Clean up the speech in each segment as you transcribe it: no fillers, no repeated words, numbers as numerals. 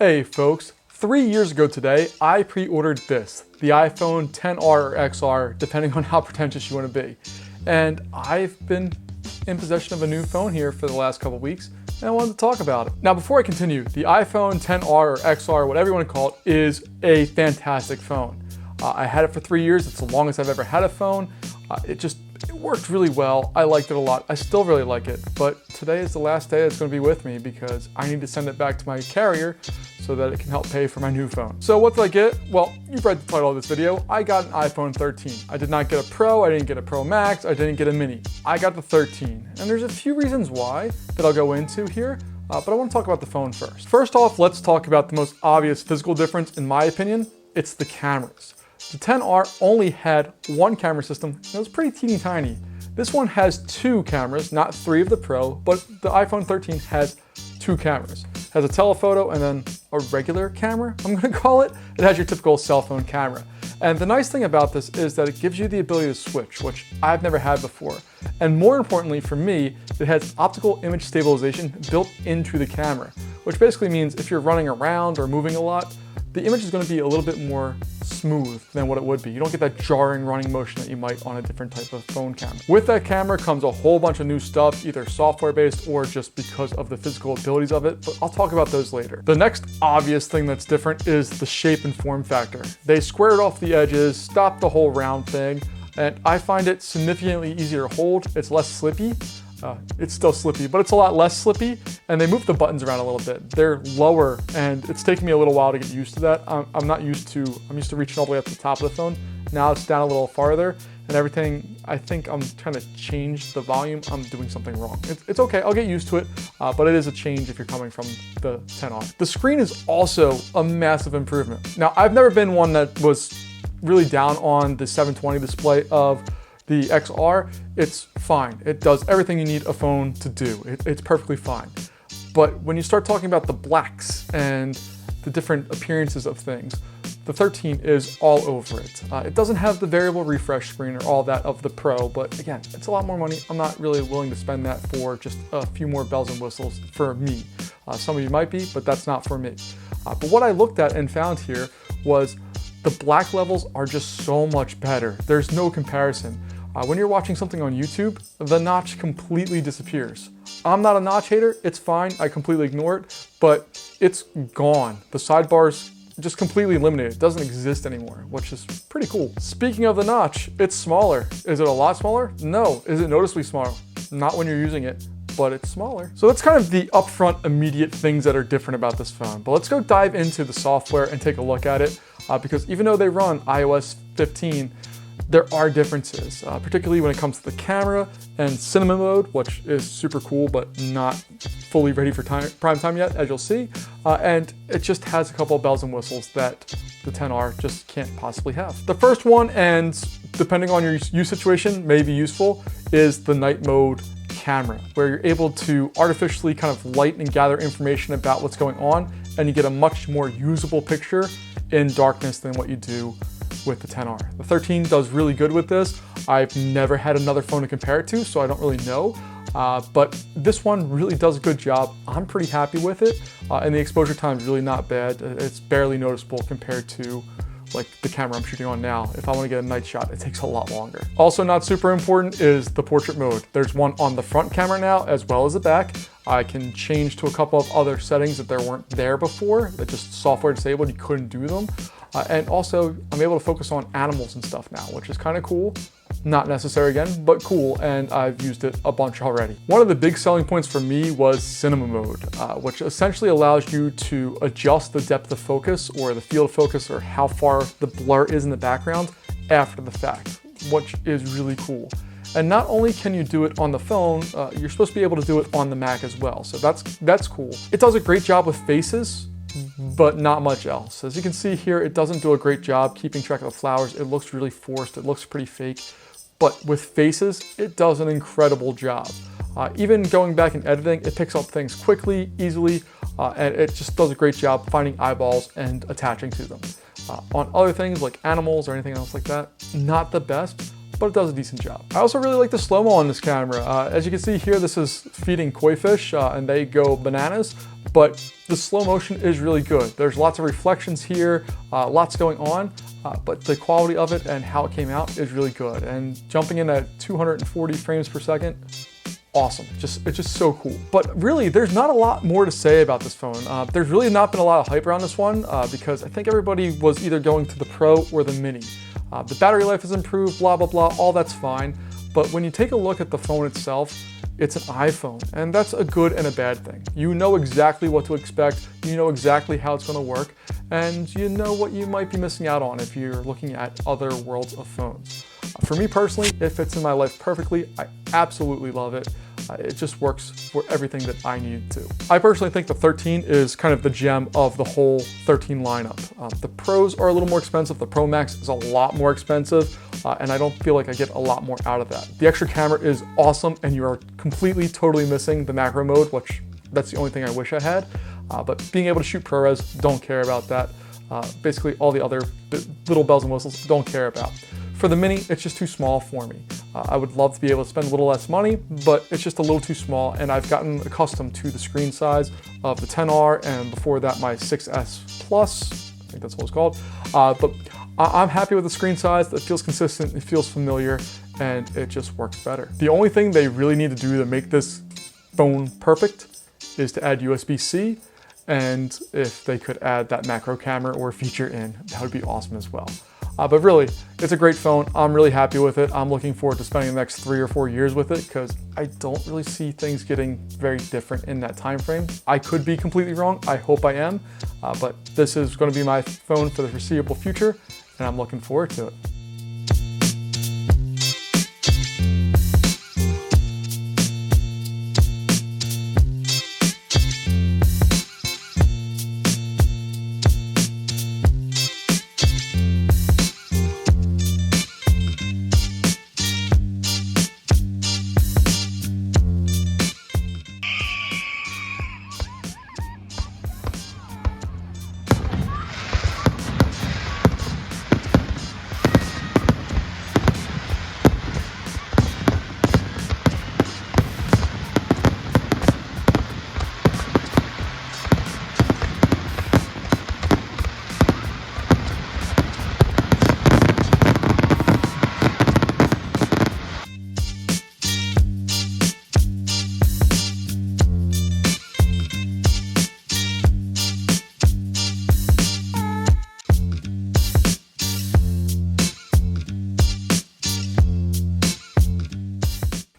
Hey folks, 3 years ago today, I pre-ordered this, the iPhone XR or XR, depending on how pretentious you want to be. And I've been in possession of a new phone here for the last couple weeks, and I wanted to talk about it. Now before I continue, the iPhone XR or XR, whatever you want to call it, is a fantastic phone. I had it for 3 years, it's the longest I've ever had a phone. It worked really well. I liked it a lot. I still really like it, but today is the last day it's going to be with me because I need to send it back to my carrier so that it can help pay for my new phone. So what did I get? Well, you've read the title of this video. I got an iPhone 13. I did not get a Pro, I didn't get a Pro Max, I didn't get a Mini. I got the 13, and there's a few reasons why that I'll go into here, but I want to talk about the phone first. First off, let's talk about the most obvious physical difference in my opinion. It's the cameras. The XR only had one camera system, and it was pretty teeny tiny. This one has two cameras, not three of the Pro, but the iPhone 13 has two cameras. It has a telephoto and then a regular camera, I'm gonna call it. It has your typical cell phone camera. And the nice thing about this is that it gives you the ability to switch, which I've never had before. And more importantly for me, it has optical image stabilization built into the camera, which basically means if you're running around or moving a lot, the image is going to be a little bit more smooth than what it would be. You don't get that jarring running motion that you might on a different type of phone camera. With that camera comes a whole bunch of new stuff, either software-based or just because of the physical abilities of it, but I'll talk about those later. The next obvious thing that's different is the shape and form factor. They squared off the edges, stopped the whole round thing, and I find it significantly easier to hold. It's less slippy. It's still slippy, but it's a lot less slippy, and they move the buttons around a little bit. They're lower, and it's taken me a little while to get used to that. I'm used to reaching all the way up to the top of the phone. Now it's down a little farther, and everything, I think I'm trying to change the volume. I'm doing something wrong. It's okay, I'll get used to it, but it is a change if you're coming from the XR. The screen is also a massive improvement. Now, I've never been one that was really down on the 720 display of the XR. It's fine. It does everything you need a phone to do. It's perfectly fine. But when you start talking about the blacks and the different appearances of things, the 13 is all over it. It doesn't have the variable refresh screen or all that of the Pro, but again, it's a lot more money. I'm not really willing to spend that for just a few more bells and whistles for me. Some of you might be, but that's not for me. But what I looked at and found here was the black levels are just so much better. There's no comparison. When you're watching something on YouTube, the notch completely disappears. I'm not a notch hater, it's fine, I completely ignore it, but it's gone. The sidebar's just completely eliminated. It doesn't exist anymore, which is pretty cool. Speaking of the notch, it's smaller. Is it a lot smaller? No. Is it noticeably smaller? Not when you're using it, but it's smaller. So that's kind of the upfront immediate things that are different about this phone. But let's go dive into the software and take a look at it, because even though they run iOS 15, there are differences, particularly when it comes to the camera and cinema mode, which is super cool, but not fully ready for prime time yet, as you'll see. And it just has a couple of bells and whistles that the XR just can't possibly have. The first one, and depending on your use situation, may be useful, is the night mode camera, where you're able to artificially kind of light and gather information about what's going on, and you get a much more usable picture in darkness than what you do with the XR. The 13 does really good with this. I've never had another phone to compare it to, so I don't really know. But this one really does a good job. I'm pretty happy with it. And the exposure time is really not bad. It's barely noticeable compared to like the camera I'm shooting on now. If I want to get a night shot, it takes a lot longer. Also not super important is the portrait mode. There's one on the front camera now as well as the back. I can change to a couple of other settings that there weren't there before, that just software disabled, you couldn't do them. And also I'm able to focus on animals and stuff now, which is kind of cool. Not necessary again, but cool, and I've used it a bunch already. One of the big selling points for me was cinema mode, which essentially allows you to adjust the depth of focus or the field of focus or how far the blur is in the background after the fact, which is really cool. And not only can you do it on the phone, you're supposed to be able to do it on the Mac as well, so that's cool. It does a great job with faces, but not much else. As you can see here, it doesn't do a great job keeping track of the flowers. It looks really forced, it looks pretty fake. But with faces, it does an incredible job. Even going back and editing, it picks up things quickly, easily, and it just does a great job finding eyeballs and attaching to them. On other things like animals or anything else like that, not the best, but it does a decent job. I also really like the slow-mo on this camera. As you can see here, this is feeding koi fish and they go bananas, but the slow motion is really good. There's lots of reflections here, lots going on, but the quality of it and how it came out is really good. And jumping in at 240 frames per second, awesome. It's just so cool. But really, there's not a lot more to say about this phone. There's really not been a lot of hype around this one because I think everybody was either going to the Pro or the Mini. The battery life has improved, blah, blah, blah, all that's fine. But when you take a look at the phone itself, it's an iPhone, and that's a good and a bad thing. You know exactly what to expect, you know exactly how it's gonna work, and you know what you might be missing out on if you're looking at other worlds of phones. For me personally, it fits in my life perfectly. I absolutely love it. It just works for everything that I need it to. I personally think the 13 is kind of the gem of the whole 13 lineup. The Pros are a little more expensive. The Pro Max is a lot more expensive, and I don't feel like I get a lot more out of that. The extra camera is awesome, and you are completely, totally missing the macro mode, which that's the only thing I wish I had. But being able to shoot ProRes, don't care about that. Basically all the other little bells and whistles, don't care about. For the Mini, it's just too small for me. I would love to be able to spend a little less money, but it's just a little too small, and I've gotten accustomed to the screen size of the 10R, and before that my 6S Plus, I think that's what it's called. But I'm happy with the screen size. It feels consistent, it feels familiar, and it just works better. The only thing they really need to do to make this phone perfect is to add USB-C, and if they could add that macro camera or feature in, that would be awesome as well. But really, it's a great phone. I'm really happy with it. I'm looking forward to spending the next 3 or 4 years with it because I don't really see things getting very different in that time frame. I could be completely wrong. I hope I am. But this is going to be my phone for the foreseeable future, and I'm looking forward to it.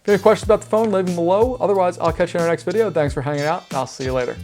If you have any questions about the phone, leave them below. Otherwise, I'll catch you in our next video. Thanks for hanging out, and I'll see you later.